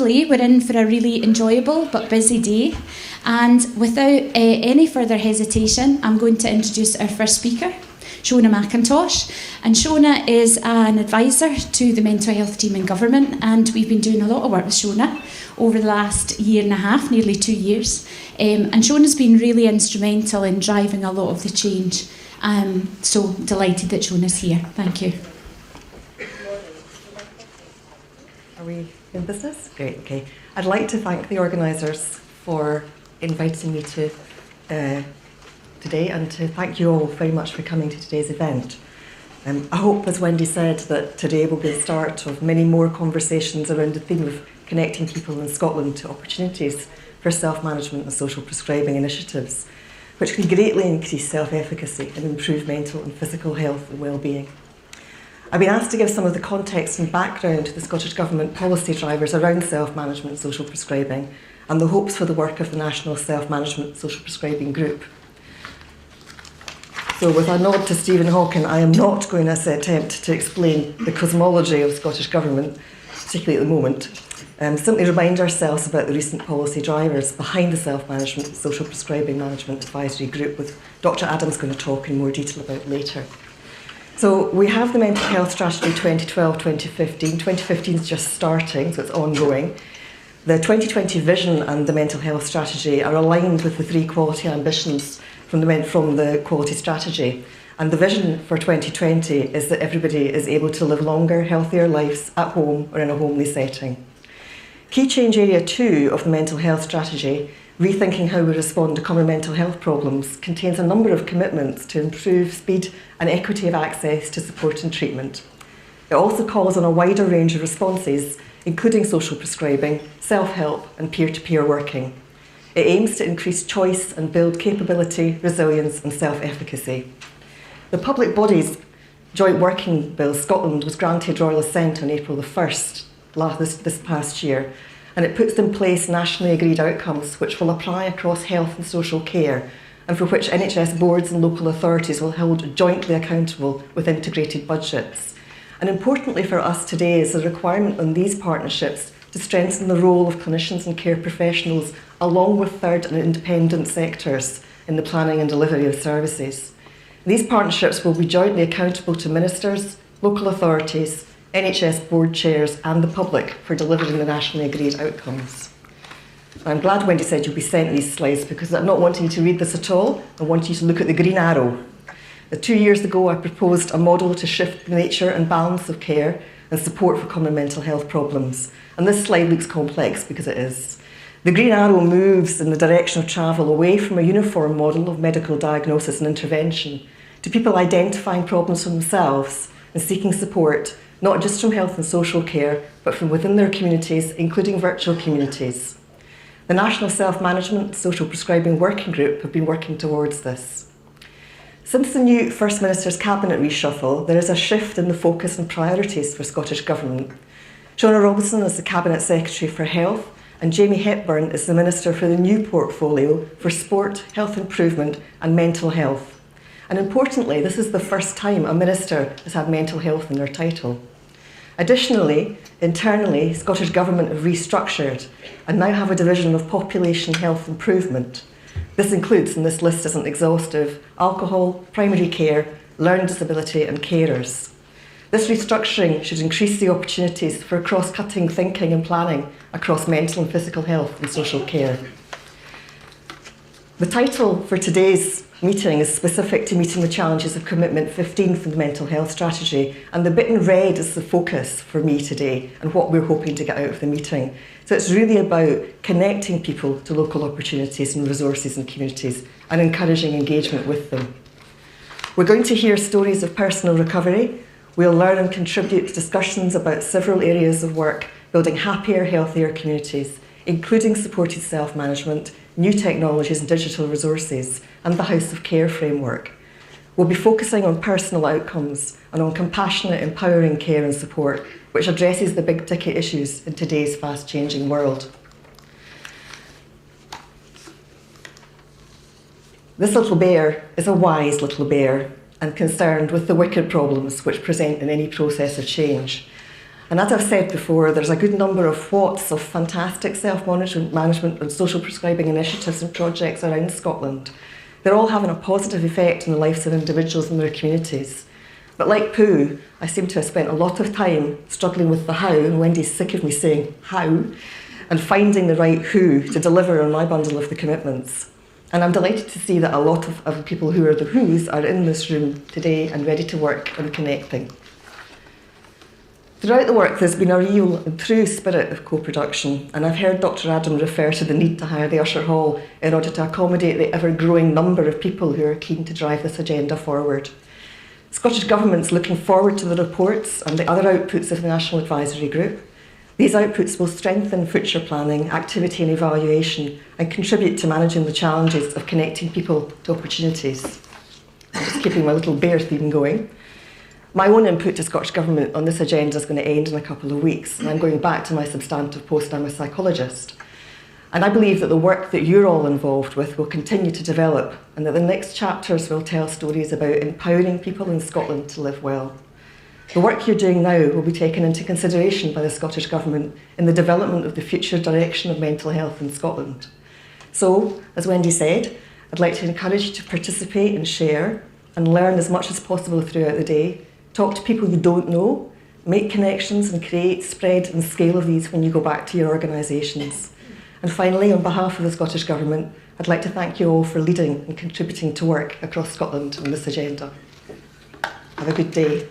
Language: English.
hopefully we're in for a really enjoyable but busy day. And without any further hesitation, I'm going to introduce our first speaker, Shona McIntosh. And Shona is an advisor to the mental health team in government, and we've been doing a lot of work with Shona over the last year and a half, nearly 2 years. And Shona's been really instrumental in driving a lot of the change. So delighted that Shona's here. Thank you. Are we in business? Great, okay. I'd like to thank the organisers for inviting me to today, and to thank you all very much for coming to today's event. I hope, as Wendy said, that today will be the start of many more conversations around the theme of connecting people in Scotland to opportunities for self-management and social prescribing initiatives, which can greatly increase self-efficacy and improve mental and physical health and well-being. I've been asked to give some of the context and background to the Scottish Government policy drivers around self-management and social prescribing, and the hopes for the work of the National Self-Management Social Prescribing Group. So with a nod to Stephen Hawking, I am not going to attempt to explain the cosmology of Scottish Government, particularly at the moment. Simply remind ourselves about the recent policy drivers behind the Self-Management Social Prescribing Management Advisory Group, with Dr. Adams going to talk in more detail about later. So we have the Mental Health Strategy 2012-2015. 2015 is just starting, so it's ongoing. The 2020 vision and the mental health strategy are aligned with the 3 quality ambitions from the quality strategy. And the vision for 2020 is that everybody is able to live longer, healthier lives at home or in a homely setting. Key change area 2 of the mental health strategy, rethinking how we respond to common mental health problems, contains a number of commitments to improve speed and equity of access to support and treatment. It also calls on a wider range of responses, including social prescribing, self-help and peer-to-peer working. It aims to increase choice and build capability, resilience and self-efficacy. The Public Bodies Joint Working Bill Scotland was granted royal assent on April the 1st this past year, and it puts in place nationally agreed outcomes which will apply across health and social care, and for which NHS boards and local authorities will hold jointly accountable with integrated budgets. And importantly for us today is the requirement on these partnerships to strengthen the role of clinicians and care professionals along with third and independent sectors in the planning and delivery of services. These partnerships will be jointly accountable to ministers, local authorities, NHS board chairs and the public for delivering the nationally agreed outcomes. I'm glad Wendy said you'll be sent these slides, because I'm not wanting you to read this at all. I want you to look at the green arrow. 2 years ago, I proposed a model to shift the nature and balance of care and support for common mental health problems. And this slide looks complex because it is. The green arrow moves in the direction of travel away from a uniform model of medical diagnosis and intervention to people identifying problems for themselves and seeking support, not just from health and social care, but from within their communities, including virtual communities. The National Self-Management Social Prescribing Working Group have been working towards this. Since the new First Minister's Cabinet reshuffle, there is a shift in the focus and priorities for Scottish Government. Shona Robinson is the Cabinet Secretary for Health, and Jamie Hepburn is the Minister for the new portfolio for Sport, Health Improvement and Mental Health. And importantly, this is the first time a Minister has had mental health in their title. Additionally, internally, Scottish Government have restructured and now have a division of Population Health Improvement. This includes, and this list isn't exhaustive, alcohol, primary care, learning disability and carers. This restructuring should increase the opportunities for cross-cutting thinking and planning across mental and physical health and social care. The title for today's meeting is specific to meeting the challenges of Commitment 15 from the Mental Health Strategy, and the bit in red is the focus for me today and what we're hoping to get out of the meeting. So it's really about connecting people to local opportunities and resources and communities and encouraging engagement with them. We're going to hear stories of personal recovery. We'll learn and contribute to discussions about several areas of work building happier, healthier communities, including supported self-management, new technologies and digital resources, and the House of Care framework. We'll be focusing on personal outcomes and on compassionate, empowering care and support, which addresses the big ticket issues in today's fast-changing world. This little bear is a wise little bear and concerned with the wicked problems which present in any process of change. And as I've said before, there's a good number of whats of fantastic self-management and social prescribing initiatives and projects around Scotland. They're all having a positive effect on the lives of individuals and their communities. But like Pooh, I seem to have spent a lot of time struggling with the how, and Wendy's sick of me saying how, and finding the right who to deliver on my bundle of the commitments. And I'm delighted to see that a lot of people who are the who's are in this room today and ready to work on connecting. Throughout the work, there's been a real and true spirit of co-production, and I've heard Dr. Adam refer to the need to hire the Usher Hall in order to accommodate the ever-growing number of people who are keen to drive this agenda forward. Scottish Government's looking forward to the reports and the other outputs of the National Advisory Group. These outputs will strengthen future planning, activity and evaluation, and contribute to managing the challenges of connecting people to opportunities. I'm just keeping my little bear theme going. My own input to Scottish Government on this agenda is going to end in a couple of weeks, and I'm going back to my substantive post. I'm a psychologist. And I believe that the work that you're all involved with will continue to develop, and that the next chapters will tell stories about empowering people in Scotland to live well. The work you're doing now will be taken into consideration by the Scottish Government in the development of the future direction of mental health in Scotland. So, as Wendy said, I'd like to encourage you to participate and share and learn as much as possible throughout the day. Talk to people you don't know, make connections and create, spread and scale of these when you go back to your organisations. And finally, on behalf of the Scottish Government, I'd like to thank you all for leading and contributing to work across Scotland on this agenda. Have a good day.